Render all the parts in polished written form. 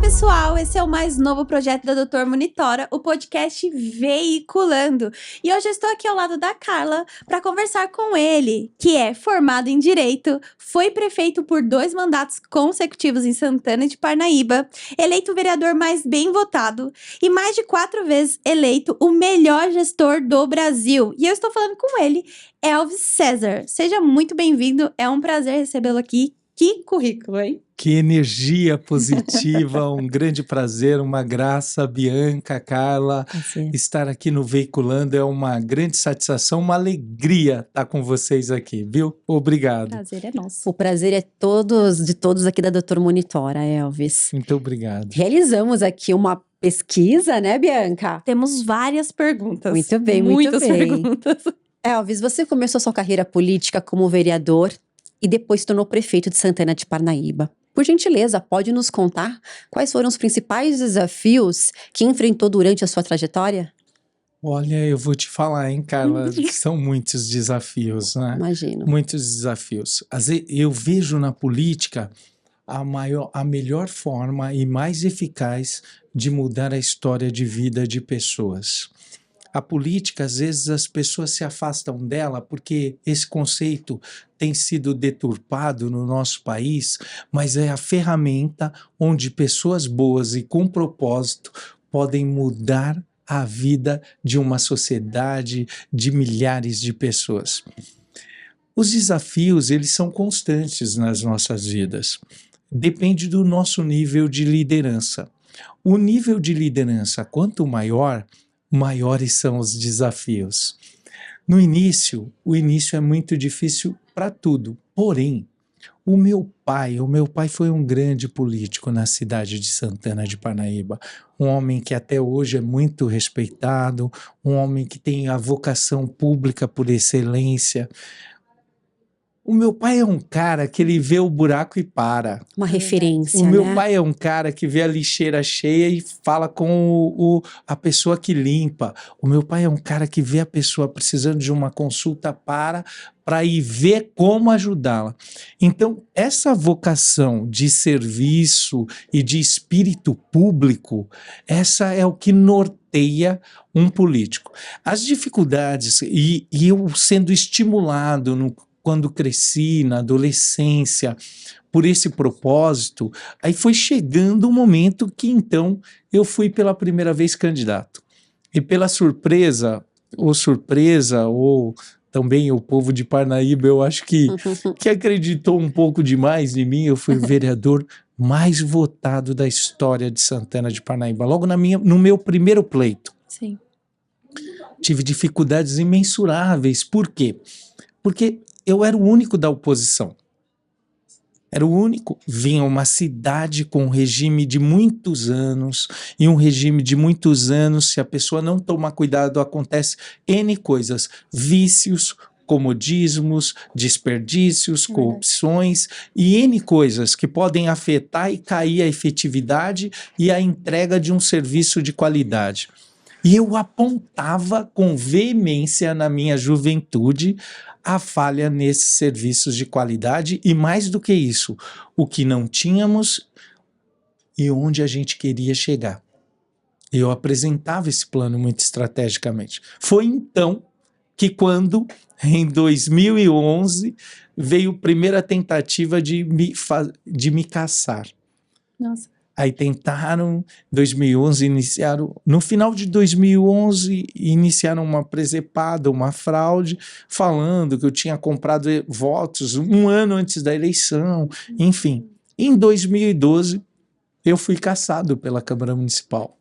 pessoal, esse é o mais novo projeto da Doutor Monitora, o podcast Veiculando. E hoje eu estou aqui ao lado da Carla para conversar com ele, que é formado em Direito, foi prefeito por 2 mandatos consecutivos em Santana de Parnaíba, eleito o vereador mais bem votado e mais de 4 vezes eleito o melhor gestor do Brasil. E eu estou falando com ele, Elvis César. Seja muito bem-vindo, é um prazer recebê-lo aqui. Que currículo, hein? Que energia positiva, um grande prazer, uma graça, Bianca, Carla, estar aqui no Veiculando é uma grande satisfação, uma alegria estar com vocês aqui, viu? Obrigado. O prazer é nosso. O prazer é de todos aqui da Doutor Monitora, Elvis. Muito obrigado. Realizamos aqui uma pesquisa, né, Bianca? Temos várias perguntas. Muito bem, Muitas muito bem. perguntas. Elvis, você começou sua carreira política como vereador e depois se tornou prefeito de Santana de Parnaíba. Por gentileza, pode nos contar quais foram os principais desafios que enfrentou durante a sua trajetória? Olha, eu vou te falar, hein, Carla, são muitos desafios, né? Imagino. Muitos desafios. Às vezes, eu vejo na política a melhor forma e mais eficaz de mudar a história de vida de pessoas. A política, às vezes, as pessoas se afastam dela porque esse conceito tem sido deturpado no nosso país, mas é a ferramenta onde pessoas boas e com propósito podem mudar a vida de uma sociedade, de milhares de pessoas. Os desafios, eles são constantes nas nossas vidas. Depende do nosso nível de liderança. O nível de liderança, quanto maior, maiores são os desafios. No início, o início é muito difícil para tudo. Porém, o meu pai foi um grande político na cidade de Santana de Parnaíba. Um homem que até hoje é muito respeitado, um homem que tem a vocação pública por excelência. O meu pai é um cara que ele vê o buraco e para. Uma referência, O meu né? pai é um cara que vê a lixeira cheia e fala com a pessoa que limpa. O meu pai é um cara que vê a pessoa precisando de uma consulta para ir ver como ajudá-la. Então, essa vocação de serviço e de espírito público, essa é o que norteia um político. As dificuldades, e eu sendo estimulado quando cresci, na adolescência, por esse propósito, aí foi chegando o momento que então eu fui pela primeira vez candidato. E pela surpresa, ou também o povo de Parnaíba, eu acho que acreditou um pouco demais em mim, eu fui o vereador mais votado da história de Santana de Parnaíba, logo no meu primeiro pleito. Sim. Tive dificuldades imensuráveis. Por quê? Porque eu era o único da oposição. Era o único. Vinha uma cidade com um regime de muitos anos, e um regime de muitos anos, se a pessoa não tomar cuidado, acontece N coisas, vícios, comodismos, desperdícios, corrupções e N coisas que podem afetar e cair a efetividade e a entrega de um serviço de qualidade. E eu apontava com veemência na minha juventude a falha nesses serviços de qualidade e, mais do que isso, o que não tínhamos e onde a gente queria chegar. Eu apresentava esse plano muito estrategicamente. Foi então que quando, em 2011, veio a primeira tentativa de me caçar. Nossa. Aí tentaram, em 2011, no final de 2011, iniciaram uma presepada, uma fraude, falando que eu tinha comprado votos um ano antes da eleição, enfim. Em 2012, eu fui cassado pela Câmara Municipal.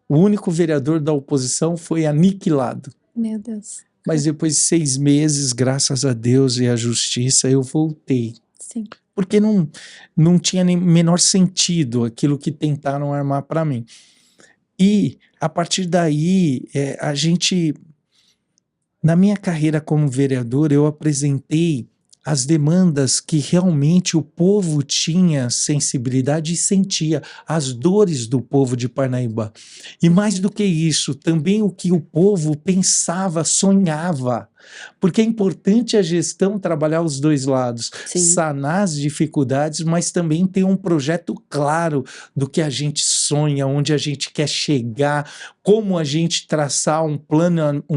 O único vereador da oposição foi aniquilado. Meu Deus. Mas depois de 6 meses, graças a Deus e à justiça, eu voltei. Sim. Porque não tinha nem menor sentido aquilo que tentaram armar para mim. E, a partir daí, na minha carreira como vereador, eu apresentei as demandas que realmente o povo tinha sensibilidade e sentia, as dores do povo de Parnaíba. E mais do que isso, também o que o povo pensava, sonhava. Porque é importante a gestão trabalhar os dois lados, Sim. sanar as dificuldades, mas também ter um projeto claro do que a gente sonha, onde a gente quer chegar, como a gente traçar um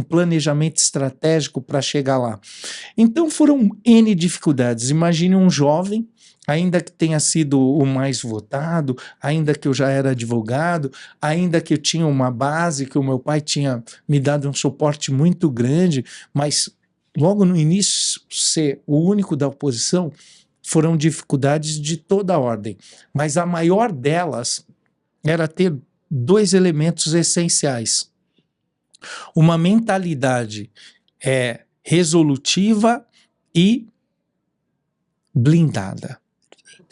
planejamento estratégico para chegar lá. Então foram N dificuldades. Imagine um jovem, ainda que tenha sido o mais votado, ainda que eu já era advogado, ainda que eu tinha uma base, que o meu pai tinha me dado um suporte muito grande, mas logo no início ser o único da oposição, foram dificuldades de toda ordem. Mas a maior delas era ter dois elementos essenciais. Uma mentalidade resolutiva e blindada.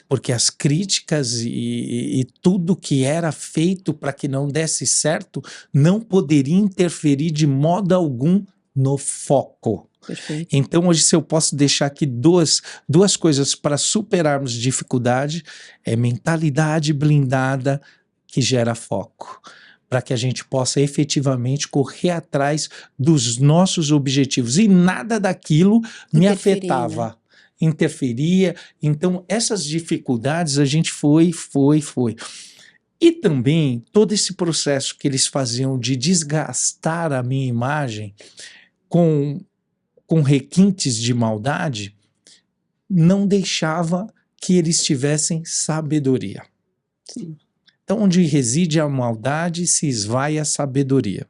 Porque as críticas e tudo que era feito para que não desse certo não poderia interferir de modo algum no foco. Perfeito. Então, hoje, se eu posso deixar aqui duas coisas para superarmos dificuldade, é mentalidade blindada que gera foco, para que a gente possa efetivamente correr atrás dos nossos objetivos. E nada daquilo me afetava. Né? Interferia. Então, essas dificuldades a gente foi. E também todo esse processo que eles faziam de desgastar a minha imagem com requintes de maldade, não deixava que eles tivessem sabedoria. Sim. Então, onde reside a maldade, se esvai a sabedoria.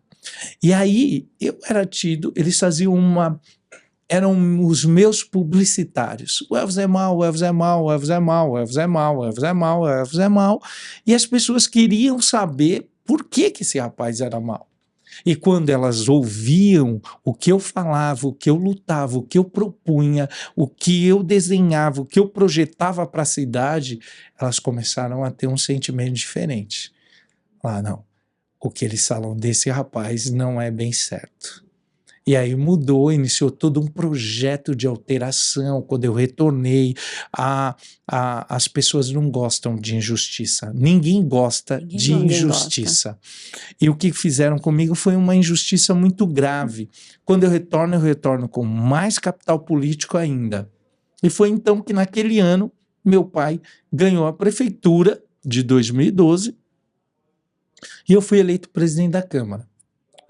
E aí, eu era tido, eles faziam eram os meus publicitários. O Elvis é mau, o Elvis é mau, o Elvis é mau, o Elvis é mau, o Elvis é mau, o Elvis é mau. E as pessoas queriam saber por que esse rapaz era mau. E quando elas ouviam o que eu falava, o que eu lutava, o que eu propunha, o que eu desenhava, o que eu projetava para a cidade, elas começaram a ter um sentimento diferente. Não, o que eles falam desse rapaz não é bem certo. E aí mudou, iniciou todo um projeto de alteração. Quando eu retornei, as pessoas não gostam de injustiça. Ninguém gosta de injustiça. E o que fizeram comigo foi uma injustiça muito grave. Quando eu retorno com mais capital político ainda. E foi então que naquele ano, meu pai ganhou a prefeitura de 2012 e eu fui eleito presidente da Câmara.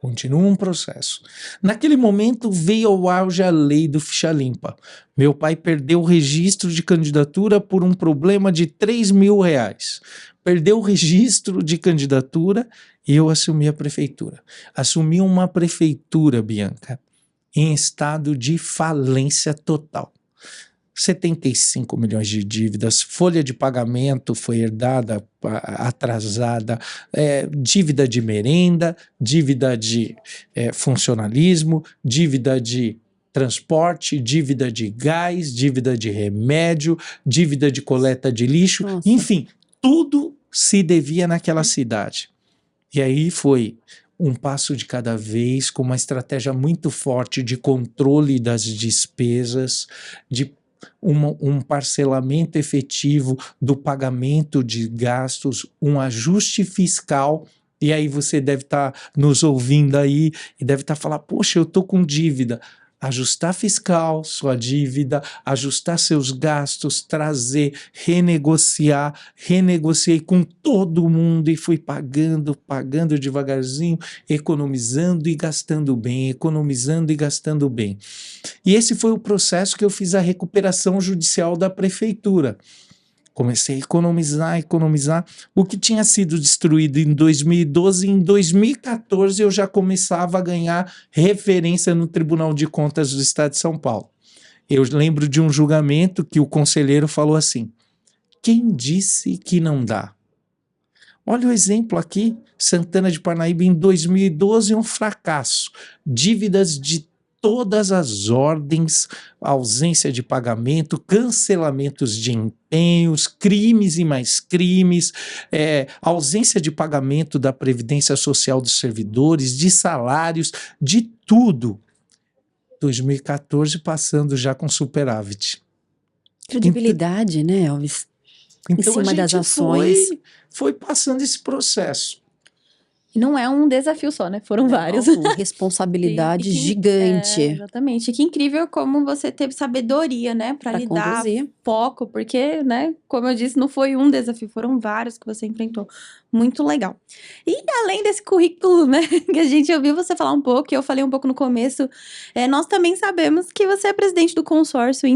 Continua um processo. Naquele momento veio ao auge a lei do ficha limpa. Meu pai perdeu o registro de candidatura por um problema de R$3.000. Perdeu o registro de candidatura e eu assumi a prefeitura. Assumi uma prefeitura, Bianca, em estado de falência total. 75 milhões de dívidas, folha de pagamento foi herdada, atrasada, dívida de merenda, dívida de funcionalismo, dívida de transporte, dívida de gás, dívida de remédio, dívida de coleta de lixo, Nossa. Enfim, tudo se devia naquela cidade. E aí foi um passo de cada vez, com uma estratégia muito forte de controle das despesas, de um parcelamento efetivo do pagamento de gastos, um ajuste fiscal. E aí você deve estar nos ouvindo aí e deve estar falando, poxa, eu estou com dívida. Ajustar fiscal, sua dívida, ajustar seus gastos, trazer, renegociar. Renegociei com todo mundo e fui pagando devagarzinho, economizando e gastando bem, economizando e gastando bem. E esse foi o processo que eu fiz a recuperação judicial da prefeitura. Comecei a economizar. O que tinha sido destruído em 2012, em 2014 eu já começava a ganhar referência no Tribunal de Contas do Estado de São Paulo. Eu lembro de um julgamento que o conselheiro falou assim, quem disse que não dá? Olha o exemplo aqui, Santana de Parnaíba em 2012, um fracasso. Dívidas de todas as ordens, ausência de pagamento, cancelamentos de empenhos, crimes e mais crimes, ausência de pagamento da Previdência Social dos servidores, de salários, de tudo. 2014 passando já com superávit. Credibilidade, né, Elvis? Então em cima das ações. Foi passando esse processo. E não é um desafio só, né? Foram vários. Uma responsabilidade E gigante exatamente. E que incrível como você teve sabedoria, né? Pra para lidar, conduzir. foco, porque, né? Como eu disse, não foi um desafio, foram vários que você enfrentou. Muito legal. E além desse currículo, né? Que a gente ouviu você falar um pouco, e eu falei um pouco no começo, nós também sabemos que você é presidente do consórcio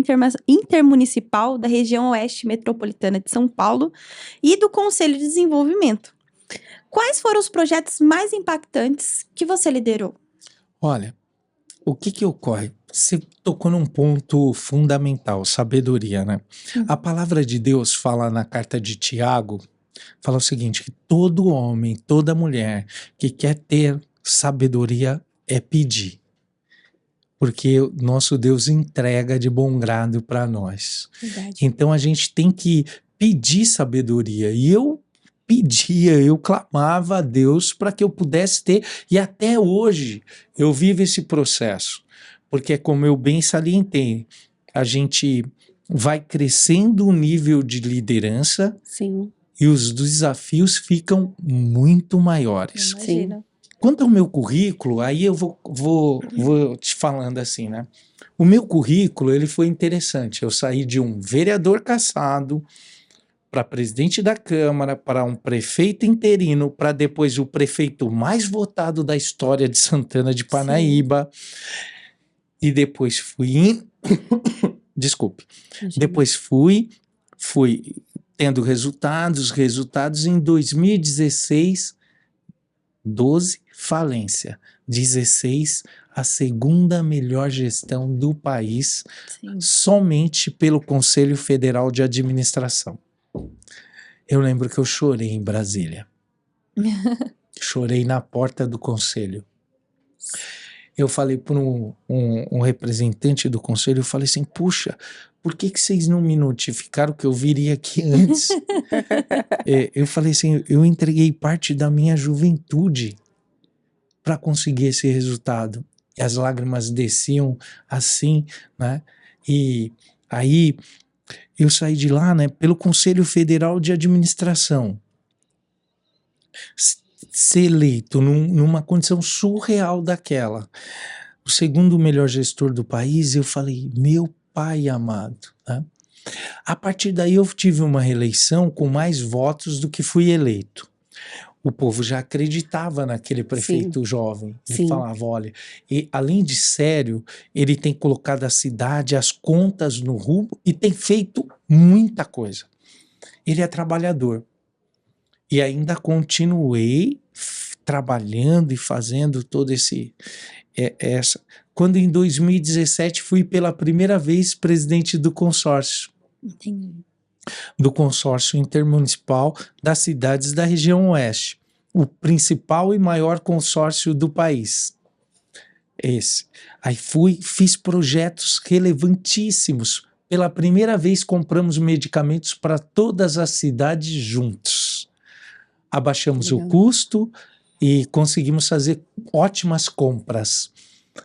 intermunicipal da região Oeste Metropolitana de São Paulo e do Conselho de Desenvolvimento. Quais foram os projetos mais impactantes que você liderou? Olha, o que ocorre? Você tocou num ponto fundamental, sabedoria, né? A palavra de Deus fala na carta de Tiago, fala o seguinte, que todo homem, toda mulher que quer ter sabedoria é pedir. Porque o nosso Deus entrega de bom grado para nós. Verdade. Então a gente tem que pedir sabedoria. E eu pedia, eu clamava a Deus para que eu pudesse ter, e até hoje eu vivo esse processo. Porque, como eu bem salientei, a gente vai crescendo o nível de liderança Sim, e os desafios ficam muito maiores. Imagina. Quanto ao meu currículo, aí eu vou te falando assim, né? O meu currículo, ele foi interessante. Eu saí de um vereador cassado para presidente da Câmara, para um prefeito interino, para depois o prefeito mais votado da história de Santana de Parnaíba. E depois fui... Desculpe. imagina. Depois fui tendo resultados em 2016, 12, falência. 16, a segunda melhor gestão do país, Sim. somente pelo Conselho Federal de Administração. Eu lembro que eu chorei em Brasília. Chorei na porta do conselho. Eu falei para um representante do conselho, eu falei assim, puxa, por que vocês não me notificaram que eu viria aqui antes? Eu falei assim, eu entreguei parte da minha juventude para conseguir esse resultado. E as lágrimas desciam assim, né? E aí eu saí de lá, né, pelo Conselho Federal de Administração. Ser eleito numa condição surreal daquela. O segundo melhor gestor do país, eu falei, meu pai amado. Né? A partir daí eu tive uma reeleição com mais votos do que fui eleito. O povo já acreditava naquele prefeito jovem. Ele falava, olha, e, além de sério, ele tem colocado a cidade, as contas no rumo e tem feito muita coisa. Ele é trabalhador. E ainda continuei trabalhando e fazendo todo essa... Quando em 2017 fui pela primeira vez presidente do consórcio. Entendi. Do consórcio intermunicipal das cidades da região oeste. O principal e maior consórcio do país. Esse. Aí fiz projetos relevantíssimos. Pela primeira vez compramos medicamentos para todas as cidades juntos. Abaixamos o custo e conseguimos fazer ótimas compras.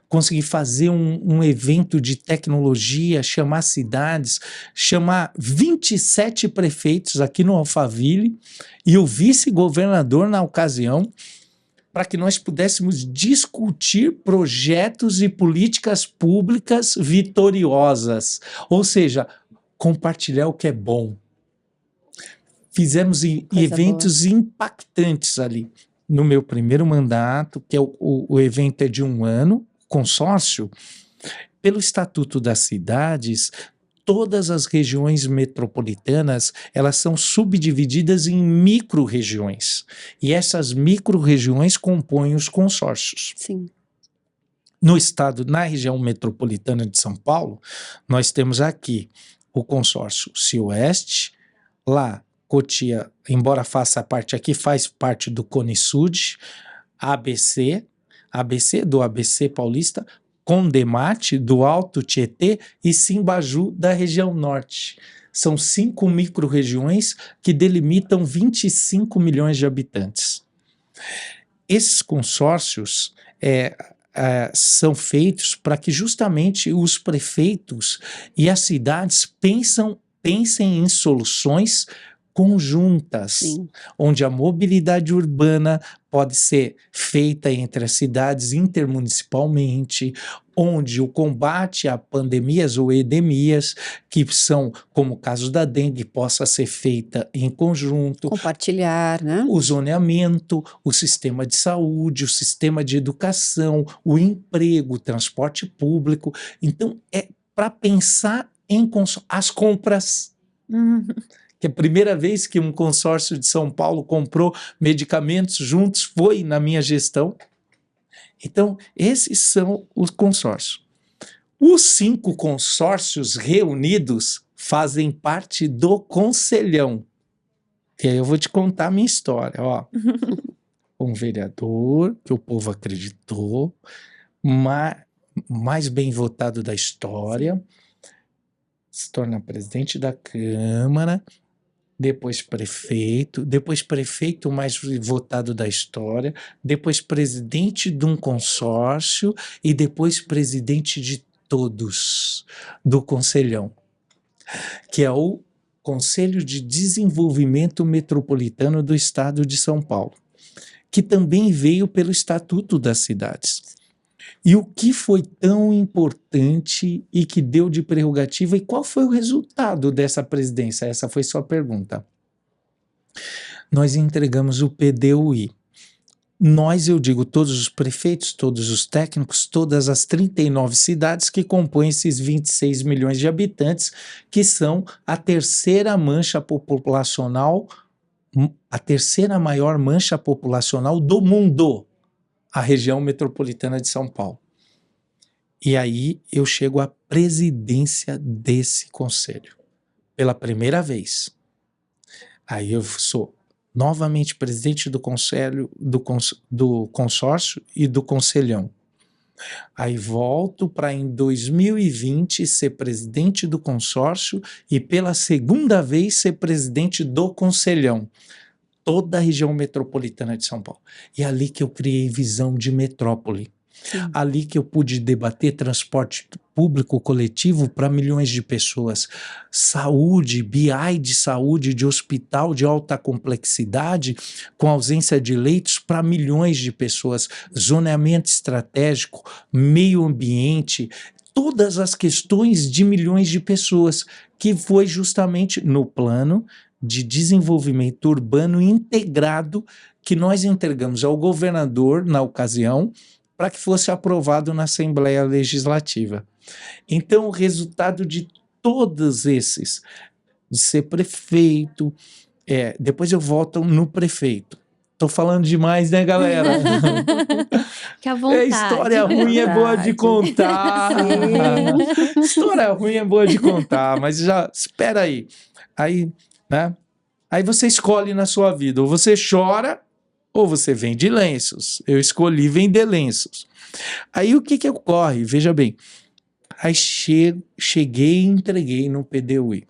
Consegui fazer um evento de tecnologia, chamar cidades, chamar 27 prefeitos aqui no Alphaville e o vice-governador na ocasião, para que nós pudéssemos discutir projetos e políticas públicas vitoriosas, ou seja, compartilhar o que é bom. Fizemos eventos impactantes ali. No meu primeiro mandato, que é o evento é de 1 ano, consórcio, pelo Estatuto das Cidades, todas as regiões metropolitanas, elas são subdivididas em micro-regiões. E essas micro-regiões compõem os consórcios. Sim. No estado, na região metropolitana de São Paulo, nós temos aqui o consórcio Cioeste, lá Cotia, embora faça parte aqui, faz parte do Conisud, ABC do ABC Paulista, Condemate do Alto Tietê e Simbaju da região norte. São 5 micro-regiões que delimitam 25 milhões de habitantes. Esses consórcios são feitos para que justamente os prefeitos e as cidades pensem em soluções conjuntas, Sim. onde a mobilidade urbana pode ser feita entre as cidades intermunicipalmente, onde o combate a pandemias ou endemias, que são como o caso da dengue, possa ser feita em conjunto, Compartilhar, né? o zoneamento, o sistema de saúde, o sistema de educação, o emprego, o transporte público. Então, é para pensar em as compras. Que a primeira vez que um consórcio de São Paulo comprou medicamentos juntos foi na minha gestão. Então, esses são os consórcios. Os 5 consórcios reunidos fazem parte do Conselhão. E aí eu vou te contar a minha história. Ó. Um vereador que o povo acreditou, mais bem votado da história, se torna presidente da Câmara, depois prefeito mais votado da história, depois presidente de um consórcio e depois presidente de todos do Conselhão, que é o Conselho de Desenvolvimento Metropolitano do Estado de São Paulo, que também veio pelo Estatuto das Cidades. E o que foi tão importante e que deu de prerrogativa e qual foi o resultado dessa presidência? Essa foi sua pergunta. Nós entregamos o PDUI. Nós, eu digo, todos os prefeitos, todos os técnicos, todas as 39 cidades que compõem esses 26 milhões de habitantes, que são a terceira mancha populacional, a terceira maior mancha populacional do mundo, a região metropolitana de São Paulo. E aí eu chego à presidência desse conselho, pela primeira vez. Aí eu sou novamente presidente do conselho, do consórcio e do conselhão. Aí volto para em 2020 ser presidente do consórcio e pela segunda vez ser presidente do conselhão. Toda a região metropolitana de São Paulo. E é ali que eu criei visão de metrópole. Sim. Ali que eu pude debater transporte público coletivo para milhões de pessoas, saúde, BI de saúde, de hospital de alta complexidade, com ausência de leitos para milhões de pessoas, zoneamento estratégico, meio ambiente, todas as questões de milhões de pessoas, que foi justamente no plano de desenvolvimento urbano integrado que nós entregamos ao governador, na ocasião, para que fosse aprovado na Assembleia Legislativa. Então, o resultado de todos esses, de ser prefeito, depois eu volto no prefeito. Estou falando demais, né, galera? Que à vontade. História ruim é boa de contar. História ruim é boa de contar, mas já, espera aí. Aí, né? Aí você escolhe na sua vida, ou você chora, ou você vende lenços. Eu escolhi vender lenços. Aí o que ocorre? Veja bem, aí cheguei e entreguei no PDUI.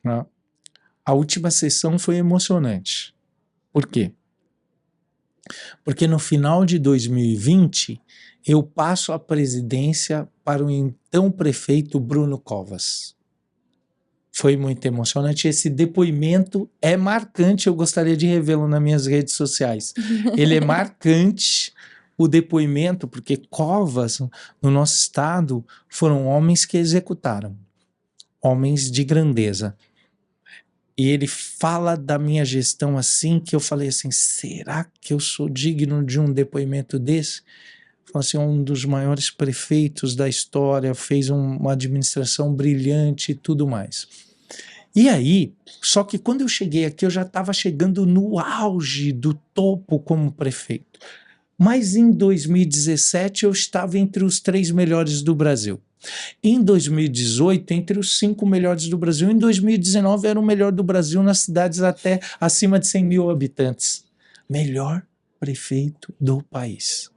Né? A última sessão foi emocionante. Por quê? Porque no final de 2020, eu passo a presidência para o então prefeito Bruno Covas. Foi muito emocionante. Esse depoimento é marcante, eu gostaria de revê-lo nas minhas redes sociais. Ele é marcante, o depoimento, porque Covas, no nosso estado, foram homens que executaram, homens de grandeza. E ele fala da minha gestão assim, que eu falei assim, será que eu sou digno de um depoimento desse? Falou assim, um dos maiores prefeitos da história, fez uma administração brilhante e tudo mais. E aí, só que quando eu cheguei aqui, eu já estava chegando no auge do topo como prefeito. Mas em 2017 eu estava entre os 3 melhores do Brasil. Em 2018, entre os 5 melhores do Brasil. Em 2019, era o melhor do Brasil nas cidades até acima de 100 mil habitantes. Melhor prefeito do país.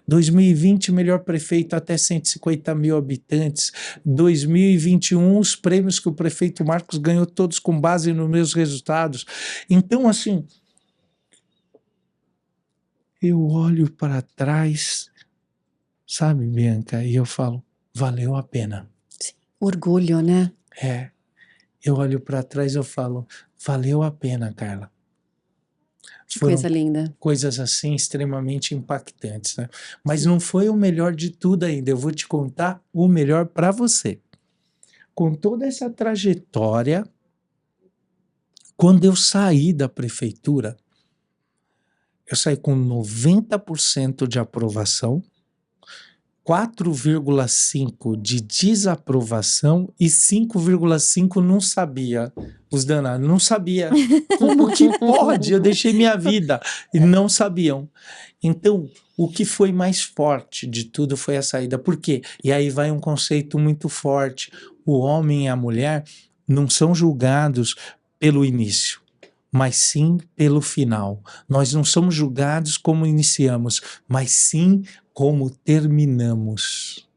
2020, melhor prefeito até 150 mil habitantes. 2021, os prêmios que o prefeito Marcos ganhou todos com base nos meus resultados. Então, assim, eu olho para trás, sabe, Bianca, e eu falo, valeu a pena. Sim. Orgulho, né? eu olho para trás e eu falo, valeu a pena, Carla. Que Foram coisa linda. coisas assim extremamente impactantes, né? Mas não foi o melhor de tudo ainda. Eu vou te contar o melhor para você. Com toda essa trajetória, quando eu saí da prefeitura, eu saí com 90% de aprovação, 4,5 de desaprovação e 5,5 não sabia. Os danados não sabia. Como que pode? Eu deixei minha vida e não sabiam. Então, o que foi mais forte de tudo foi a saída. Por quê? E aí vai um conceito muito forte. O homem e a mulher não são julgados pelo início, mas sim pelo final. Nós não somos julgados como iniciamos, mas sim como terminamos.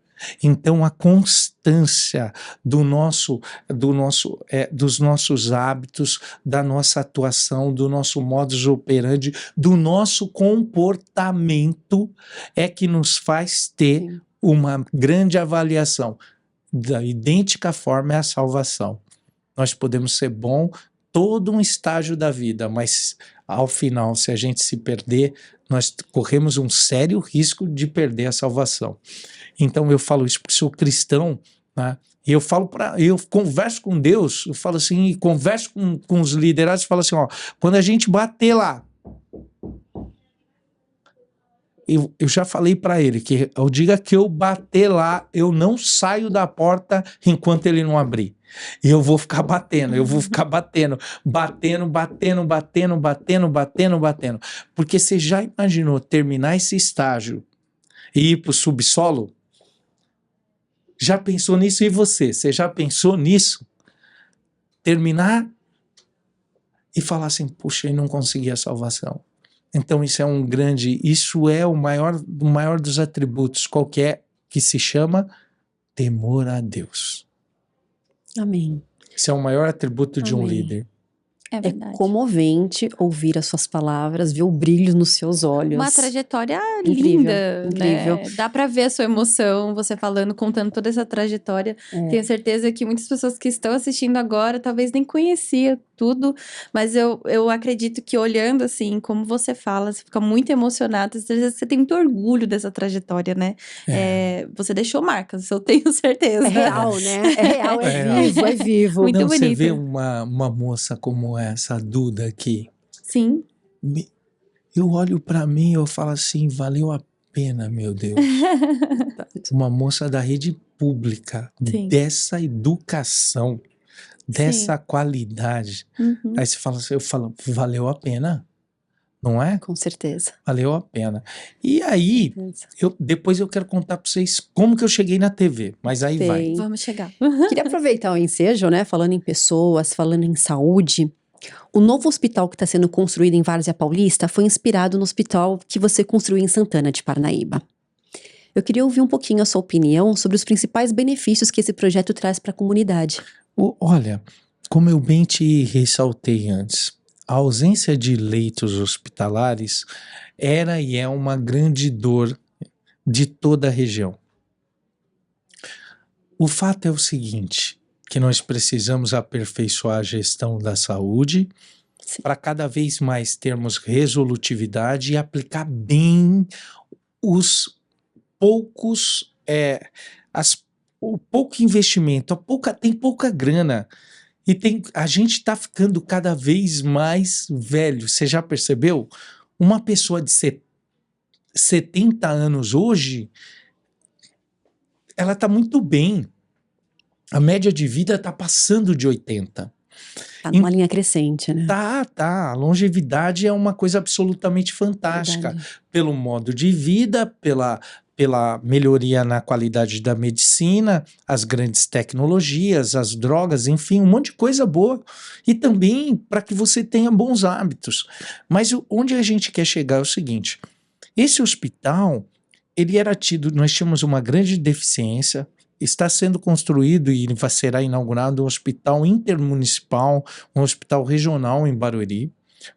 Então, a constância dos nossos hábitos, da nossa atuação, do nosso modus operandi, do nosso comportamento é que nos faz ter Sim. uma grande avaliação. Da idêntica forma é a salvação. Nós podemos ser bom todo um estágio da vida, mas ao final, se a gente se perder, nós corremos um sério risco de perder a salvação. Então eu falo isso porque sou cristão, né? E eu converso com Deus, eu falo assim, e converso com os liderados, e falo assim, ó, quando a gente bater lá, eu já falei para ele que ao dia que eu bater lá, eu não saio da porta enquanto ele não abrir. E eu vou ficar batendo, batendo. Porque você já imaginou terminar esse estágio e ir para o subsolo? Já pensou nisso? E você? Você já pensou nisso? Terminar e falar assim, puxa, eu não consegui a salvação. Então isso é o maior dos atributos, qualquer que se chama temor a Deus. Amém. Esse é o maior atributo de um Amém. líder. É É verdade. comovente ouvir as suas palavras, ver o brilho nos seus olhos. Uma trajetória Incrível, linda, incrível. né? Dá pra ver a sua emoção, você falando, contando toda essa trajetória. É. Tenho certeza que muitas pessoas que estão assistindo agora talvez nem conheciam tudo, mas eu acredito que olhando assim, como você fala, você fica muito emocionado, você tem muito orgulho dessa trajetória, né? Você deixou marcas, eu tenho certeza. É real, né? É real, é É vivo, é vivo. Muito Não, você bonito. vê uma moça como essa, a Duda aqui, Sim. eu olho para mim e eu falo assim, valeu a pena, meu Deus. Uma moça da rede pública, Sim. dessa educação, dessa Sim. qualidade. Uhum. Aí você fala assim, eu falo, valeu a pena, não é? Com certeza. Valeu a pena. E aí, depois eu quero contar para vocês como que eu cheguei na TV, mas aí vai. Bem, Vamos chegar. queria aproveitar o ensejo, né? Falando em pessoas, falando em saúde. O novo hospital que está sendo construído em Várzea Paulista foi inspirado no hospital que você construiu em Santana de Parnaíba. Eu queria ouvir um pouquinho a sua opinião sobre os principais benefícios que esse projeto traz para a comunidade. Olha, como eu bem te ressaltei antes, a ausência de leitos hospitalares era e é uma grande dor de toda a região. O fato é o seguinte, que nós precisamos aperfeiçoar a gestão da saúde para cada vez mais termos resolutividade e aplicar bem os poucos, o pouco investimento, tem pouca grana. E a gente está ficando cada vez mais velho. Você já percebeu? Uma pessoa de 70 anos hoje, ela está muito bem. A média de vida está passando de 80. Tá numa linha crescente, né? Tá. A longevidade é uma coisa absolutamente fantástica. Verdade. Pelo modo de vida, pela melhoria na qualidade da medicina, as grandes tecnologias, as drogas, enfim, um monte de coisa boa. E também para que você tenha bons hábitos. Mas onde a gente quer chegar é o seguinte, esse hospital, nós tínhamos uma grande deficiência, está sendo construído e será inaugurado um hospital intermunicipal, um hospital regional em Barueri.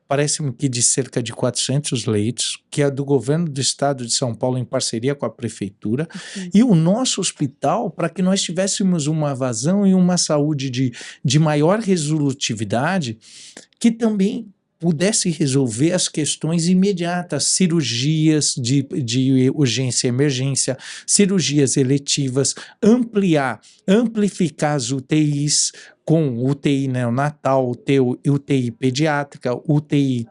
parece-me que de cerca de 400 leitos, que é do governo do estado de São Paulo em parceria com a prefeitura, e o nosso hospital, para que nós tivéssemos uma vazão e uma saúde de maior resolutividade, que também pudesse resolver as questões imediatas, cirurgias de urgência e emergência, cirurgias eletivas, amplificar as UTIs com UTI neonatal, UTI pediátrica, UTI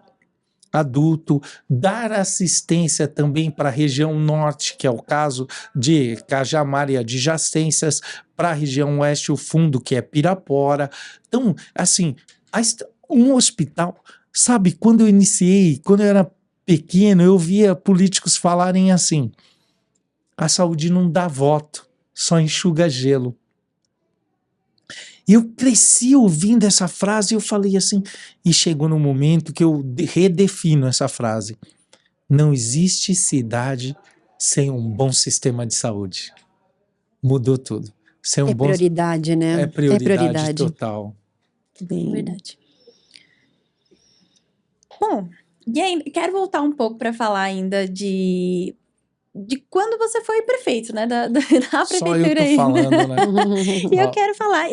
adulto, dar assistência também para a região norte, que é o caso de Cajamar e adjacências, para a região oeste, o fundo, que é Pirapora. Então, assim, um hospital, sabe, quando eu iniciei, quando eu era pequeno, eu via políticos falarem assim, a saúde não dá voto, só enxuga gelo. E eu cresci ouvindo essa frase e eu falei assim, e chegou no momento que eu redefino essa frase. Não existe cidade sem um bom sistema de saúde. Mudou tudo. Sem um prioridade, né? É prioridade total. Bem... Verdade. Bom, e aí, quero voltar um pouco para falar ainda de quando você foi prefeito, né? Da prefeitura Só eu tô aí. falando, né? E eu quero falar,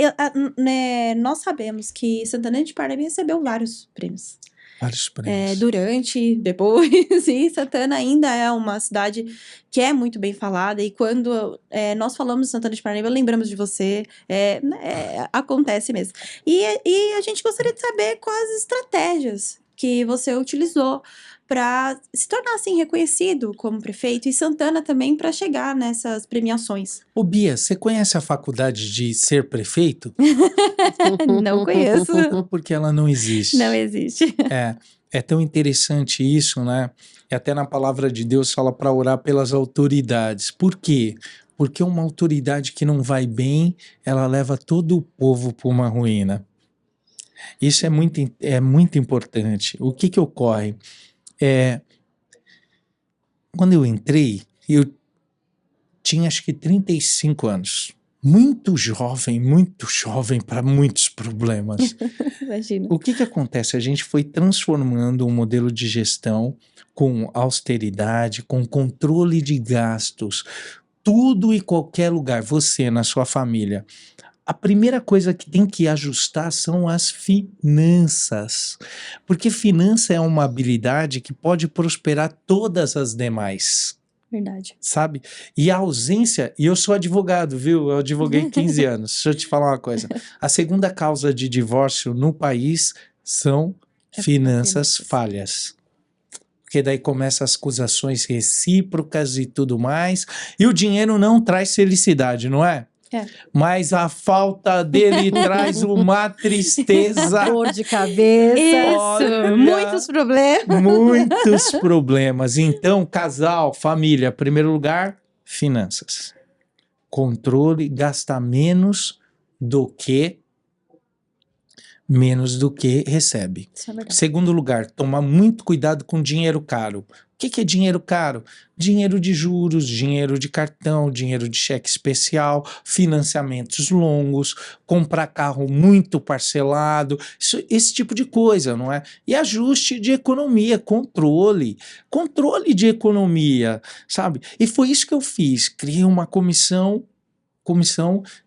né, nós sabemos que Santana de Parnaíba recebeu vários prêmios. Vários prêmios. Durante, depois, e Santana ainda é uma cidade que é muito bem falada, e quando nós falamos de Santana de Parnaíba, lembramos de você, acontece mesmo. E a gente gostaria de saber quais estratégias que você utilizou para se tornar assim reconhecido como prefeito e Santana também para chegar nessas premiações. Ô Bia, você conhece a faculdade de ser prefeito? Não conheço. Porque ela não existe. Não existe. É tão interessante isso, né? E até na palavra de Deus fala para orar pelas autoridades. Por quê? Porque uma autoridade que não vai bem, ela leva todo o povo para uma ruína. Isso é muito importante. O que ocorre? Quando eu entrei, eu tinha acho que 35 anos. Muito jovem para muitos problemas. Imagina. O que acontece? A gente foi transformando um modelo de gestão com austeridade, com controle de gastos, tudo e qualquer lugar, você na sua família. A primeira coisa que tem que ajustar são as finanças, porque finança é uma habilidade que pode prosperar todas as demais. Verdade. Sabe? E a ausência, e eu sou advogado, viu? Eu advoguei 15 anos. Deixa eu te falar uma coisa. A segunda causa de divórcio no país são finanças falhas. Porque daí começam as acusações recíprocas e tudo mais. E o dinheiro não traz felicidade, não é? Mas a falta dele traz uma tristeza. Dor de cabeça. Isso, Olha, muitos problemas. Muitos problemas. Então, casal, família, primeiro lugar, finanças. Controle, gasta menos do que recebe. Isso é verdade. Segundo lugar, toma muito cuidado com dinheiro caro. O que é dinheiro caro? Dinheiro de juros, dinheiro de cartão, dinheiro de cheque especial, financiamentos longos, comprar carro muito parcelado, esse tipo de coisa, não é? E ajuste de economia, controle de economia, sabe? E foi isso que eu fiz, criei uma comissão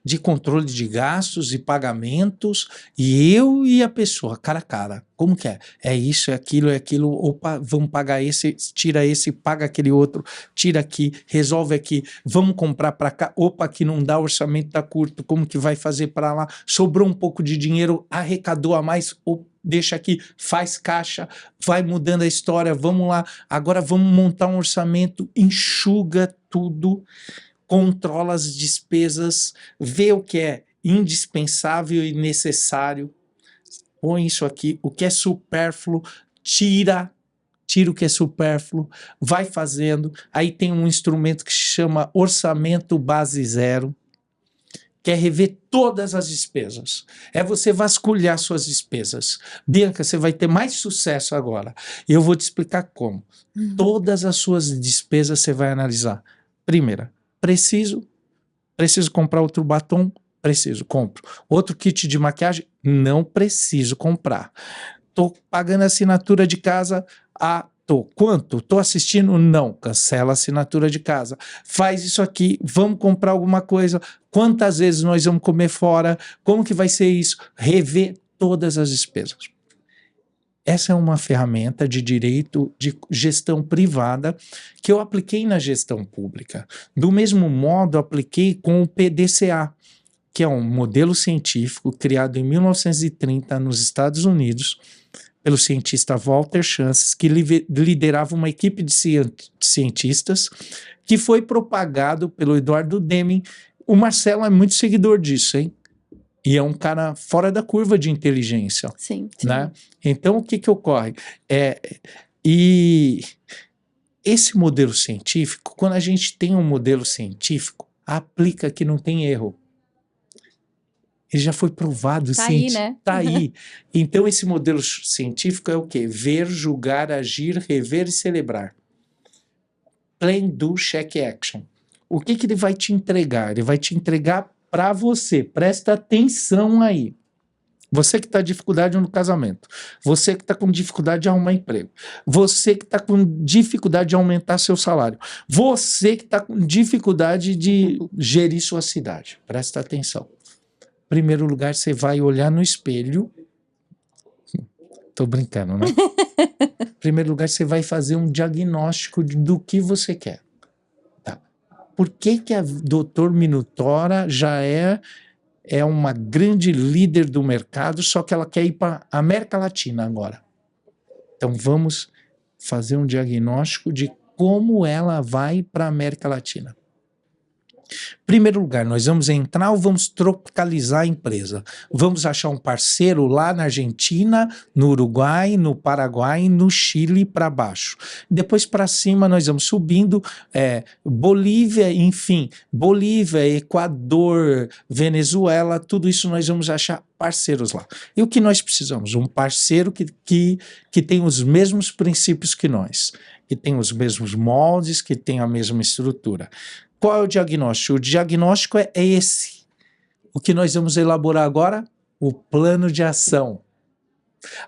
de controle de gastos e pagamentos, e eu e a pessoa, cara a cara, como que é? É isso, é aquilo, opa, vamos pagar esse, tira esse, paga aquele outro, tira aqui, resolve aqui, vamos comprar para cá, opa, aqui não dá, o orçamento tá curto, como que vai fazer para lá? Sobrou um pouco de dinheiro, arrecadou a mais, deixa aqui, faz caixa, vai mudando a história, vamos lá, agora vamos montar um orçamento, enxuga tudo, controla as despesas, vê o que é indispensável e necessário, põe isso aqui, o que é supérfluo, tira o que é supérfluo, vai fazendo. Aí tem um instrumento que se chama orçamento base zero, que é rever todas as despesas. É você vasculhar suas despesas. Bianca, você vai ter mais sucesso agora. Eu vou te explicar como. Todas as suas despesas você vai analisar. Primeira, preciso comprar outro batom? Preciso, compro. Outro kit de maquiagem? Não preciso comprar. Tô pagando a assinatura de casa. Tô. Quanto? Tô assistindo? Não. Cancela a assinatura de casa. Faz isso aqui. Vamos comprar alguma coisa. Quantas vezes nós vamos comer fora? Como que vai ser isso? Rever todas as despesas. Essa é uma ferramenta de direito de gestão privada que eu apliquei na gestão pública. Do mesmo modo, apliquei com o PDCA, que é um modelo científico criado em 1930 nos Estados Unidos pelo cientista Walter Chances, que liderava uma equipe de cientistas, que foi propagado pelo Eduardo Deming. O Marcelo é muito seguidor disso, hein? E é um cara fora da curva de inteligência. Sim. Né? Então, o que ocorre? E esse modelo científico, quando a gente tem um modelo científico, aplica que não tem erro. Ele já foi provado. Tá aí, né? Tá aí. Então, esse modelo científico é o quê? Ver, julgar, agir, rever e celebrar. Plan, do, check, action. O que ele vai te entregar? Ele vai te entregar para você. Presta atenção aí. Você que está com dificuldade no casamento. Você que está com dificuldade de arrumar emprego. Você que está com dificuldade de aumentar seu salário. Você que está com dificuldade de gerir sua cidade. Presta atenção. Em primeiro lugar, você vai olhar no espelho. Tô brincando, né? Em primeiro lugar, você vai fazer um diagnóstico do que você quer. Tá. Por que a Dr. Minotora já é uma grande líder do mercado, só que ela quer ir para a América Latina agora? Então, vamos fazer um diagnóstico de como ela vai para a América Latina. Em primeiro lugar, nós vamos entrar ou vamos tropicalizar a empresa? Vamos achar um parceiro lá na Argentina, no Uruguai, no Paraguai, no Chile para baixo. Depois para cima nós vamos subindo, Bolívia, enfim, Bolívia, Equador, Venezuela, tudo isso nós vamos achar parceiros lá. E o que nós precisamos? Um parceiro que tem os mesmos princípios que nós, que tem os mesmos moldes, que tem a mesma estrutura. Qual é o diagnóstico? O diagnóstico é esse. O que nós vamos elaborar agora? O plano de ação.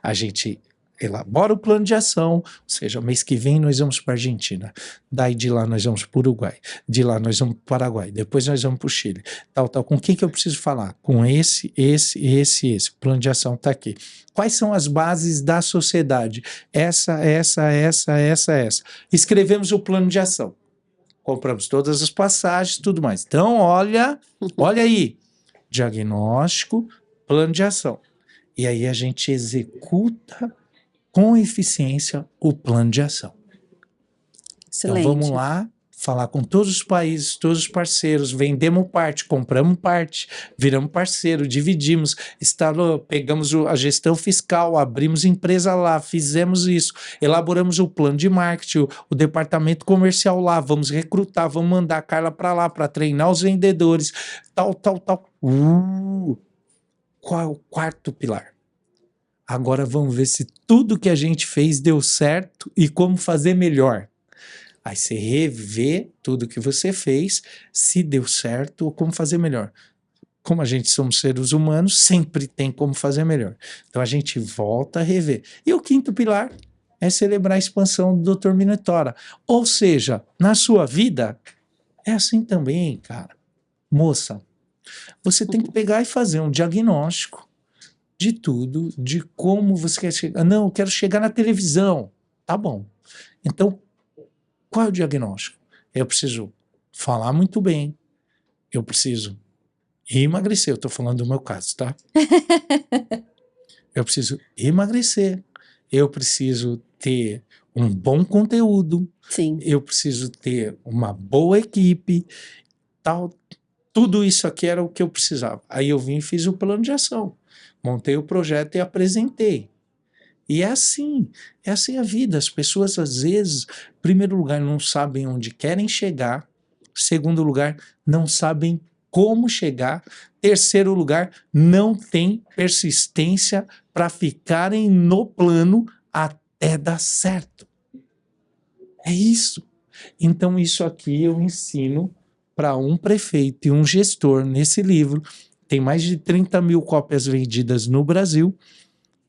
A gente elabora o plano de ação, ou seja, mês que vem nós vamos para a Argentina, daí de lá nós vamos para o Uruguai, de lá nós vamos para o Paraguai, depois nós vamos para o Chile, tal. Com quem que eu preciso falar? Com esse. O plano de ação está aqui. Quais são as bases da sociedade? Essa. Escrevemos o plano de ação. Compramos todas as passagens, tudo mais. Então, olha aí. Diagnóstico, plano de ação. E aí a gente executa com eficiência o plano de ação. Excelente. Então, vamos lá, falar com todos os países, todos os parceiros, vendemos parte, compramos parte, viramos parceiro, dividimos, pegamos a gestão fiscal, abrimos empresa lá, fizemos isso, elaboramos o plano de marketing, o departamento comercial lá, vamos recrutar, vamos mandar a Carla para lá para treinar os vendedores, tal. Qual é o quarto pilar? Agora vamos ver se tudo que a gente fez deu certo e como fazer melhor. Aí você revê tudo que você fez, se deu certo ou como fazer melhor. Como a gente somos seres humanos, sempre tem como fazer melhor. Então a gente volta a rever. E o quinto pilar é celebrar a expansão do Dr. Minotora. Ou seja, na sua vida, é assim também, cara. Moça, você tem que pegar e fazer um diagnóstico de tudo, de como você quer chegar. Não, eu quero chegar na televisão. Tá bom. Então, qual é o diagnóstico? Eu preciso falar muito bem, eu preciso emagrecer, eu estou falando do meu caso, tá? Eu preciso emagrecer, eu preciso ter um bom conteúdo, Sim. eu preciso ter uma boa equipe, tal. Tudo isso aqui era o que eu precisava. Aí eu vim e fiz o plano de ação, montei o projeto e apresentei. E é assim a vida. As pessoas, às vezes, em primeiro lugar, não sabem onde querem chegar. Segundo lugar, não sabem como chegar. Terceiro lugar, não tem persistência para ficarem no plano até dar certo. É isso. Então, isso aqui eu ensino para um prefeito e um gestor nesse livro. Tem mais de 30 mil cópias vendidas no Brasil.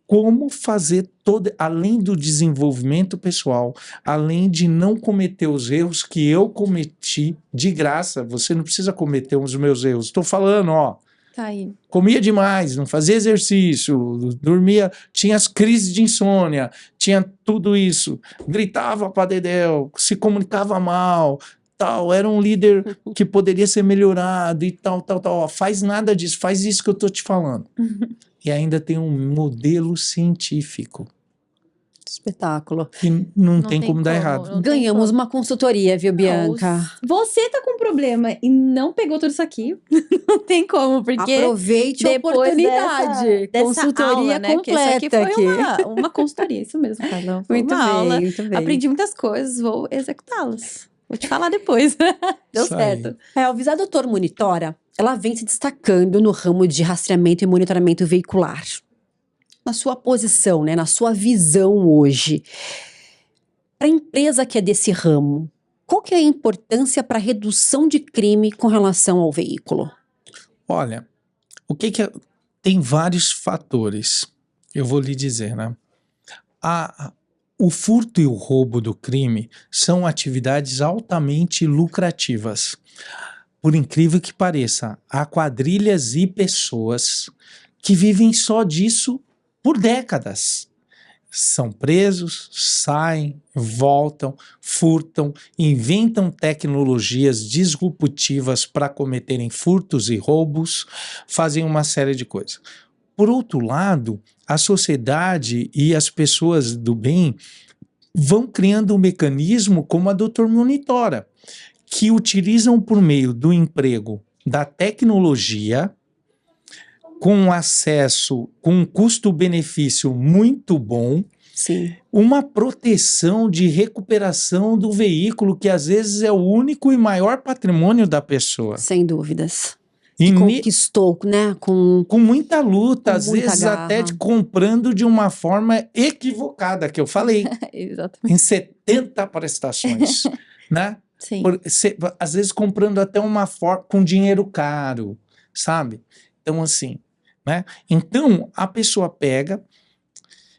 como fazer além do desenvolvimento pessoal, além de não cometer os erros que eu cometi de graça. Você não precisa cometer os meus erros. Estou falando, ó. Tá aí. Comia demais, não fazia exercício, dormia, tinha as crises de insônia, tinha tudo isso, gritava para dedéu, se comunicava mal, tal, era um líder que poderia ser melhorado e tal. Ó, faz nada disso, faz isso que eu tô te falando. E ainda tem um modelo científico. Espetáculo. Que não tem como dar errado. não tem Ganhamos como. uma consultoria, viu, Bianca? Você tá com problema e não pegou tudo isso aqui, não tem como, porque Aproveite a depois oportunidade. dessa Consultoria aula, né? Porque isso aqui completa foi uma consultoria, isso mesmo, Carla. Foi Muito uma bem, aula. muito bem. Aprendi muitas coisas, vou executá-las. Vou te falar depois. Deu Isso aí. certo. A Visa Doutor Monitora, ela vem se destacando no ramo de rastreamento e monitoramento veicular. Na sua posição, né, na sua visão hoje, para a empresa que é desse ramo, qual que é a importância para a redução de crime com relação ao veículo? Olha, tem vários fatores, eu vou lhe dizer, né? O furto e o roubo do crime são atividades altamente lucrativas. Por incrível que pareça, há quadrilhas e pessoas que vivem só disso por décadas. São presos, saem, voltam, furtam, inventam tecnologias disruptivas para cometerem furtos e roubos, fazem uma série de coisas. Por outro lado, a sociedade e as pessoas do bem vão criando um mecanismo como a Doutor Monitora, que utilizam por meio do emprego da tecnologia, com acesso, com um custo-benefício muito bom, Sim. uma proteção de recuperação do veículo, que às vezes é o único e maior patrimônio da pessoa. Sem dúvidas. E Conquistou, né? Com muita luta, com às muita vezes garra. até comprando de uma forma equivocada, que eu falei, Exatamente. em 70 prestações, né? Sim. Às vezes comprando até uma forma com dinheiro caro, sabe? Então, assim, né? Então, a pessoa pega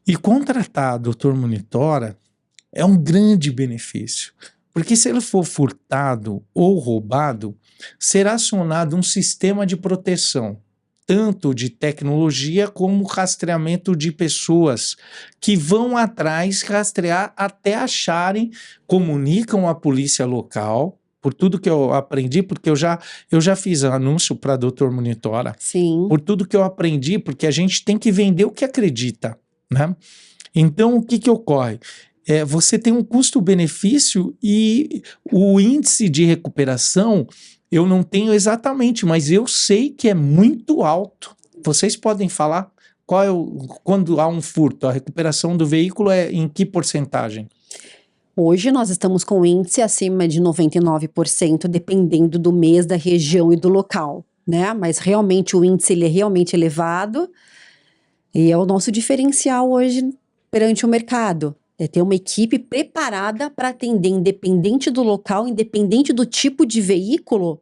e contratar a Doutor Monitora é um grande benefício. Porque se ele for furtado ou roubado, será acionado um sistema de proteção, tanto de tecnologia como rastreamento de pessoas, que vão atrás rastrear até acharem, comunicam à polícia local, por tudo que eu aprendi, porque eu já fiz anúncio para a Doutor Monitora, sim. por tudo que eu aprendi, porque a gente tem que vender o que acredita, né? Então, o que ocorre? Você tem um custo-benefício e o índice de recuperação eu não tenho exatamente, mas eu sei que é muito alto. Vocês podem falar quando há um furto, a recuperação do veículo é em que porcentagem? Hoje nós estamos com índice acima de 99%, dependendo do mês, da região e do local, né? Mas realmente o índice ele é realmente elevado e é o nosso diferencial hoje perante o mercado. É ter uma equipe preparada para atender, independente do local, independente do tipo de veículo,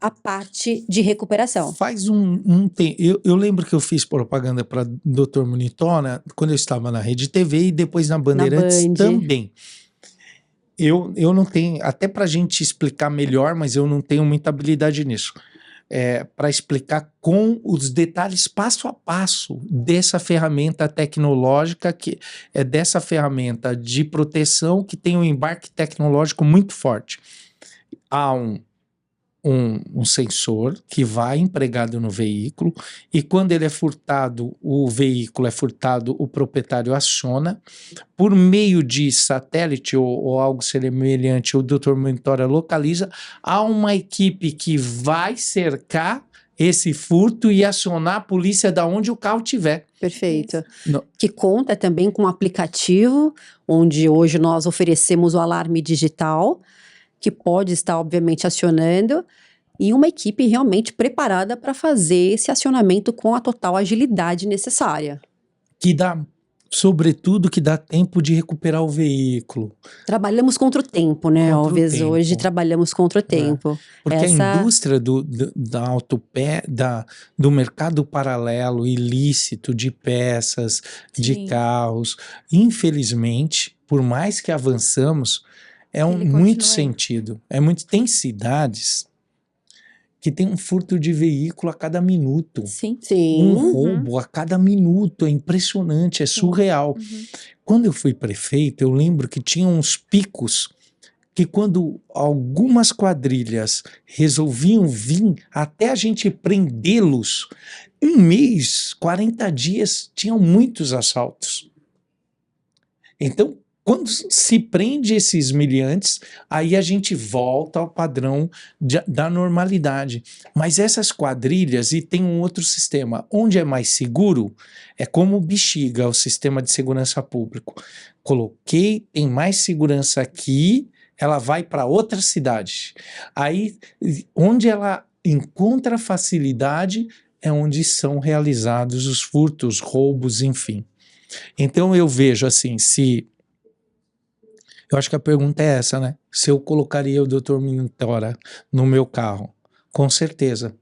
a parte de recuperação. Faz eu lembro que eu fiz propaganda para Doutor Monitora quando eu estava na Rede TV e depois na Bandeirantes Band. também. Eu não tenho, até para a gente explicar melhor, mas eu não tenho muita habilidade nisso. Para explicar com os detalhes passo a passo dessa ferramenta tecnológica, que é dessa ferramenta de proteção que tem um embarque tecnológico muito forte. Há um sensor que vai empregado no veículo e quando ele é furtado, o veículo é furtado, o proprietário aciona por meio de satélite ou algo semelhante, o Doutor Monitora localiza, há uma equipe que vai cercar esse furto e acionar a polícia da onde o carro estiver. Perfeito. Não. Que conta também com um aplicativo, onde hoje nós oferecemos o alarme digital, que pode estar, obviamente, acionando, e uma equipe realmente preparada para fazer esse acionamento com a total agilidade necessária. Que dá sobretudo que dá tempo de recuperar o veículo. Trabalhamos contra o tempo, né, Contra o Alves? tempo. Hoje trabalhamos contra o tempo. Porque Essa- a indústria do mercado paralelo, ilícito, de peças, de Sim. carros, infelizmente, por mais que avançamos, Ele muito continua aí. sentido. Tem cidades que tem um furto de veículo a cada minuto. Sim. Sim. Um roubo a cada minuto, é impressionante, é surreal. Uhum. Quando eu fui prefeito, eu lembro que tinha uns picos que quando algumas quadrilhas resolviam vir até a gente prendê-los, um mês, 40 dias, tinham muitos assaltos. Então, quando se prende esses miliantes, aí a gente volta ao padrão da normalidade. Mas essas quadrilhas, e tem um outro sistema, onde é mais seguro, é como o Bexiga, o sistema de segurança público. Coloquei, tem mais segurança aqui, ela vai para outra cidade. Aí, onde ela encontra facilidade, é onde são realizados os furtos, roubos, enfim. Então eu vejo assim, eu acho que a pergunta é essa, né? Se eu colocaria o Dr. Minitora no meu carro, com certeza.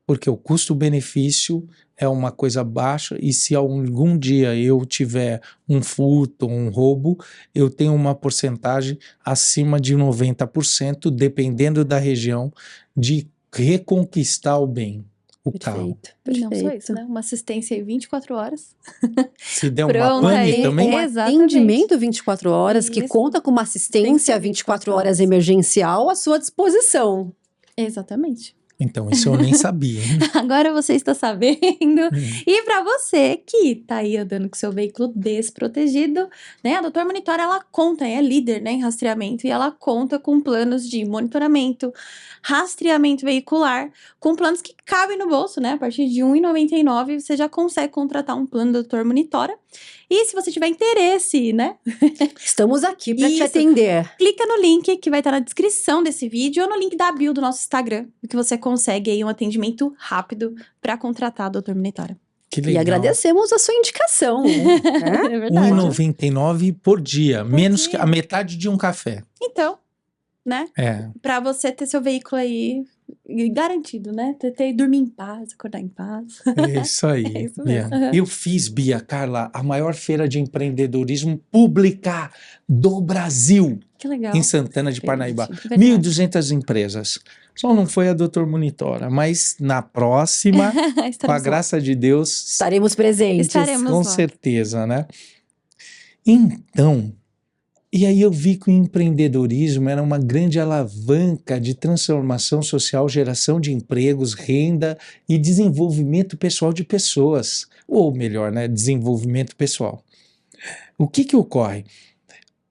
Porque o custo-benefício é uma coisa baixa e se algum dia eu tiver um furto, um roubo, eu tenho uma porcentagem acima de 90%, dependendo da região, de reconquistar o bem, o carro. Perfeito, E não só isso, perfeito. né? Uma assistência aí 24 horas. Se der uma Pronto, pane aí. também, Um Exatamente. atendimento 24 horas que Isso. conta com uma assistência 24 horas emergencial à sua disposição. Exatamente. então isso eu nem sabia, hein? Agora você está sabendo. E para você que tá aí andando com seu veículo desprotegido, né? A Doutor Monitora, ela conta, é líder, né, em rastreamento, e ela conta com planos de monitoramento, rastreamento veicular, com planos que cabem no bolso, né? A partir de R$ 1,99 você já consegue contratar um plano do Doutor Monitora. E se você tiver interesse, né, Estamos aqui para te Isso. atender. clica no link que vai estar na descrição desse vídeo ou no link da bio do nosso Instagram, que você consegue aí um atendimento rápido para contratar a Doutor Monitora. Que E legal. agradecemos a sua indicação. Né? É verdade. R$ 1,99 por dia, menos que dia. a metade de um café. Então, né, É, para você ter seu veículo aí garantido, né, ter dormir em paz, acordar em paz. é isso aí, É isso Bia. mesmo. Uhum. Eu fiz, Bia, Carla, a maior feira de empreendedorismo pública do Brasil, Que legal. em Santana de Parnaíba. Verdade. 1.200 empresas. Só não foi a Doutor Monitora, mas na próxima, com a Estaremos lá. graça de Deus, Estaremos presentes. Estaremos com lá. certeza, né? Então, e aí eu vi que o empreendedorismo era uma grande alavanca de transformação social, geração de empregos, renda e desenvolvimento pessoal de pessoas. Ou melhor, né, desenvolvimento pessoal. O que ocorre?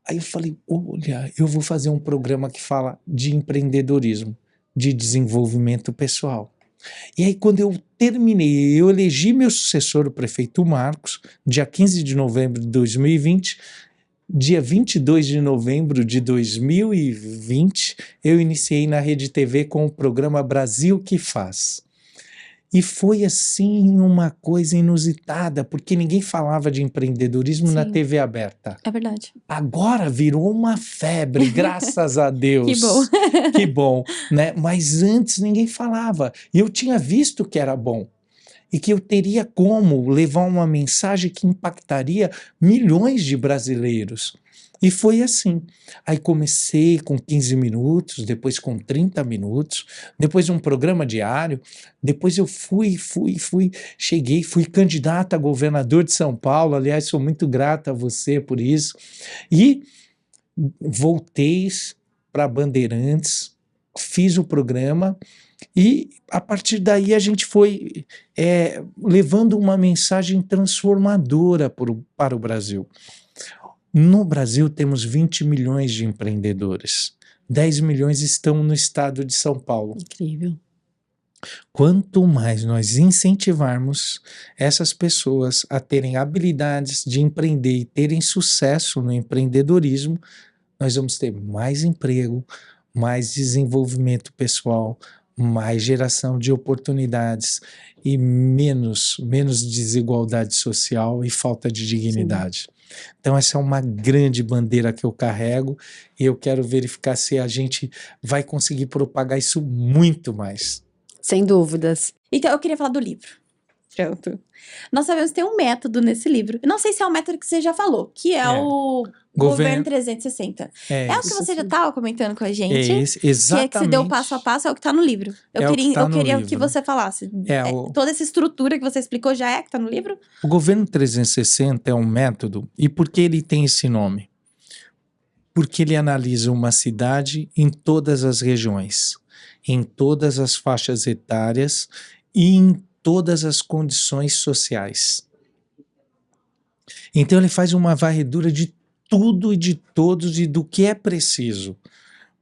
Aí eu falei, olha, eu vou fazer um programa que fala de empreendedorismo, de desenvolvimento pessoal. E aí quando eu terminei, eu elegi meu sucessor, o prefeito Marcos, dia 15 de novembro de 2020, dia 22 de novembro de 2020, eu iniciei na Rede TV com o programa Brasil que Faz. E foi assim uma coisa inusitada, porque ninguém falava de empreendedorismo na Sim. TV aberta. É verdade. Agora virou uma febre, graças a Deus. Que bom. Que bom, né? Mas antes ninguém falava. E eu tinha visto que era bom. E que eu teria como levar uma mensagem que impactaria milhões de brasileiros. E foi assim. Aí comecei com 15 minutos, depois com 30 minutos, depois um programa diário, depois eu cheguei, fui candidato a governador de São Paulo, aliás, sou muito grato a você por isso, e voltei para Bandeirantes, fiz o programa, e a partir daí a gente foi levando uma mensagem transformadora para o Brasil. No Brasil temos 20 milhões de empreendedores. 10 milhões estão no estado de São Paulo. Incrível. Quanto mais nós incentivarmos essas pessoas a terem habilidades de empreender e terem sucesso no empreendedorismo, nós vamos ter mais emprego, mais desenvolvimento pessoal, mais geração de oportunidades e menos desigualdade social e falta de dignidade. Então essa é uma grande bandeira que eu carrego e eu quero verificar se a gente vai conseguir propagar isso muito mais. Sem dúvidas. Então, eu queria falar do livro. Pronto. Nós sabemos que tem um método nesse livro. Eu não sei se é o método que você já falou, que é o Governo 360. É o que você já estava comentando com a gente. É esse, exatamente. Que é que você deu passo a passo, é o que está no livro. Eu queria que você falasse. Toda essa estrutura que você explicou já é que está no livro? O Governo 360 é um método. E por que ele tem esse nome? Porque ele analisa uma cidade em todas as regiões, em todas as faixas etárias e em todas as condições sociais. Então ele faz uma varredura de tudo e de todos e do que é preciso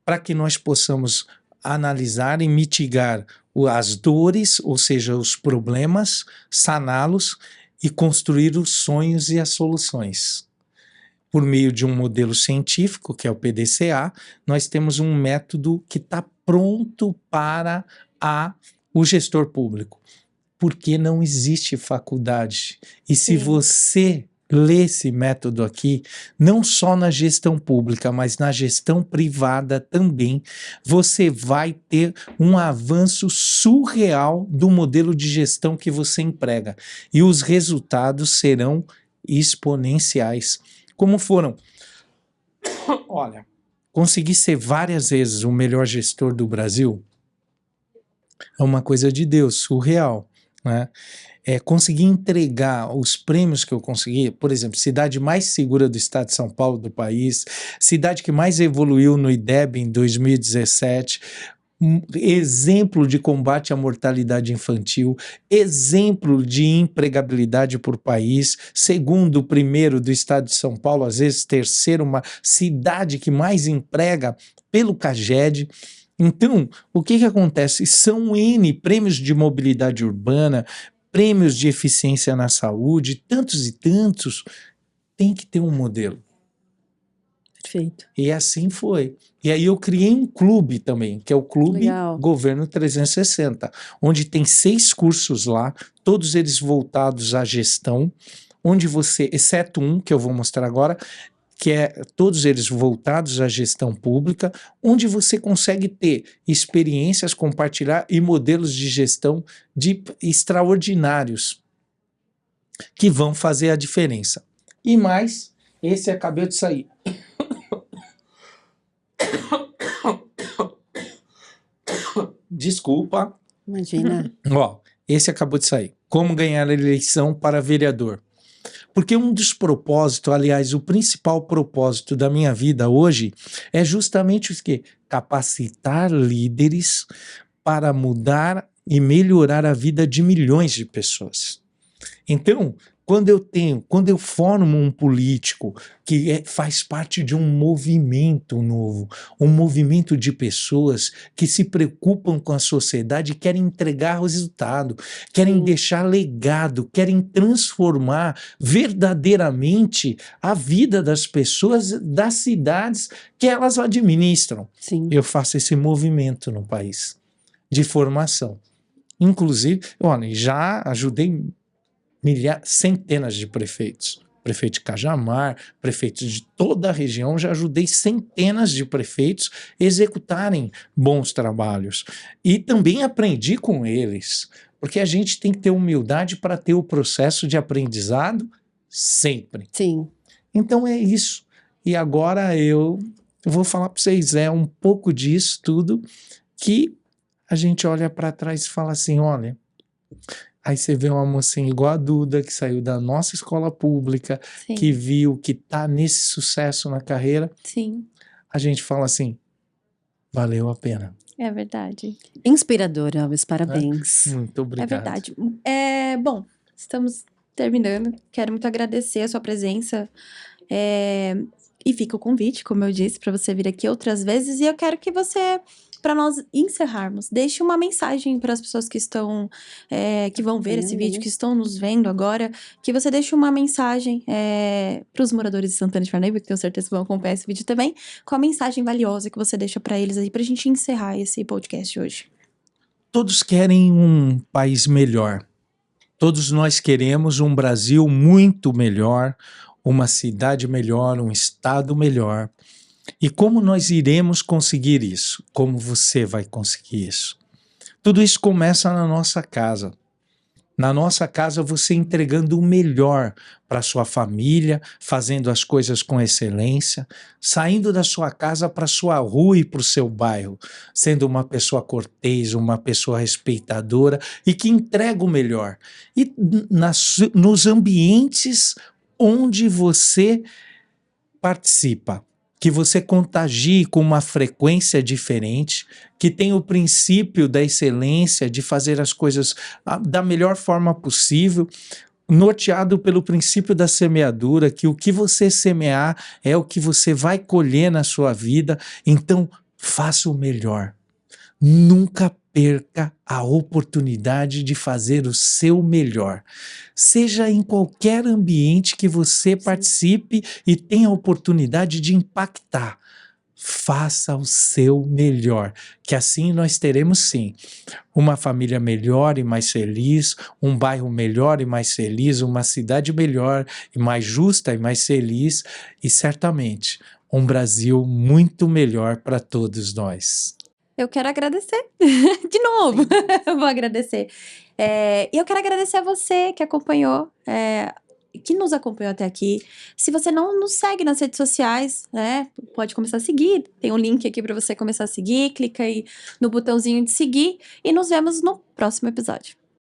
para que nós possamos analisar e mitigar as dores, ou seja, os problemas, saná-los e construir os sonhos e as soluções. Por meio de um modelo científico, que é o PDCA, nós temos um método que está pronto para o gestor público. Porque não existe faculdade. E se você lê esse método aqui, não só na gestão pública, mas na gestão privada também, você vai ter um avanço surreal do modelo de gestão que você emprega. E os resultados serão exponenciais. Como foram? Olha, consegui ser várias vezes o melhor gestor do Brasil é uma coisa de Deus, surreal. Né? Conseguir entregar os prêmios que eu consegui, por exemplo, cidade mais segura do estado de São Paulo, do país, cidade que mais evoluiu no IDEB em 2017, exemplo de combate à mortalidade infantil, exemplo de empregabilidade por país, segundo, primeiro do estado de São Paulo, às vezes terceiro, uma cidade que mais emprega pelo CAGED. Então, o que acontece? São N prêmios de mobilidade urbana, prêmios de eficiência na saúde, tantos e tantos. Tem que ter um modelo. Perfeito. E assim foi. E aí eu criei um clube também, que é o Clube Governo 360, onde tem 6 cursos lá, todos eles voltados à gestão, onde você, exceto um que eu vou mostrar agora, que é todos eles voltados à gestão pública, onde você consegue ter experiências, compartilhar e modelos de gestão extraordinários que vão fazer a diferença. E mais, esse acabou de sair. Desculpa. Imagina. Ó, esse acabou de sair. Como ganhar a eleição para vereador. Porque um dos propósitos, aliás, o principal propósito da minha vida hoje é justamente o quê? Capacitar líderes para mudar e melhorar a vida de milhões de pessoas. Então, quando eu formo um político que faz parte de um movimento novo, um movimento de pessoas que se preocupam com a sociedade e querem entregar resultado, querem deixar legado, querem transformar verdadeiramente a vida das pessoas das cidades que elas administram. Sim. Eu faço esse movimento no país de formação. Inclusive, olha, já ajudei centenas de prefeitos. Prefeito de Cajamar, prefeitos de toda a região, já ajudei centenas de prefeitos a executarem bons trabalhos. E também aprendi com eles, porque a gente tem que ter humildade para ter o processo de aprendizado sempre. Sim. Então é isso. E agora eu vou falar para vocês, é um pouco disso tudo que a gente olha para trás e fala assim, olha... Aí você vê uma mocinha igual a Duda, que saiu da nossa escola pública, Sim. que viu que tá nesse sucesso na carreira. Sim. A gente fala assim, valeu a pena. É verdade. Inspirador, Elvis, parabéns. Muito obrigado. É verdade. Bom, estamos terminando. Quero muito agradecer a sua presença. E fica o convite, como eu disse, para você vir aqui outras vezes. E eu quero que você... Para nós encerrarmos, deixe uma mensagem para as pessoas que estão, que vão ver esse vídeo, que estão nos vendo agora, que você deixe uma mensagem para os moradores de Santana de Parnaíba, que tenho certeza que vão acompanhar esse vídeo também, com a mensagem valiosa que você deixa para eles aí, para a gente encerrar esse podcast hoje. Todos querem um país melhor. Todos nós queremos um Brasil muito melhor, uma cidade melhor, um estado melhor. E como nós iremos conseguir isso? Como você vai conseguir isso? Tudo isso começa na nossa casa. Na nossa casa, você entregando o melhor para sua família, fazendo as coisas com excelência, saindo da sua casa para sua rua e para o seu bairro, sendo uma pessoa cortês, uma pessoa respeitadora e que entrega o melhor. E nos ambientes onde você participa, que você contagie com uma frequência diferente, que tem o princípio da excelência, de fazer as coisas da melhor forma possível, norteado pelo princípio da semeadura, que o que você semear é o que você vai colher na sua vida. Então, faça o melhor. Nunca perca a oportunidade de fazer o seu melhor. Seja em qualquer ambiente que você participe e tenha a oportunidade de impactar. Faça o seu melhor, que assim nós teremos sim uma família melhor e mais feliz, um bairro melhor e mais feliz, uma cidade melhor e mais justa e mais feliz e certamente um Brasil muito melhor para todos nós. Eu quero agradecer. De novo, eu vou agradecer. E eu quero agradecer a você que acompanhou, que nos acompanhou até aqui. Se você não nos segue nas redes sociais, né, pode começar a seguir. Tem um link aqui para você começar a seguir. Clica aí no botãozinho de seguir e nos vemos no próximo episódio.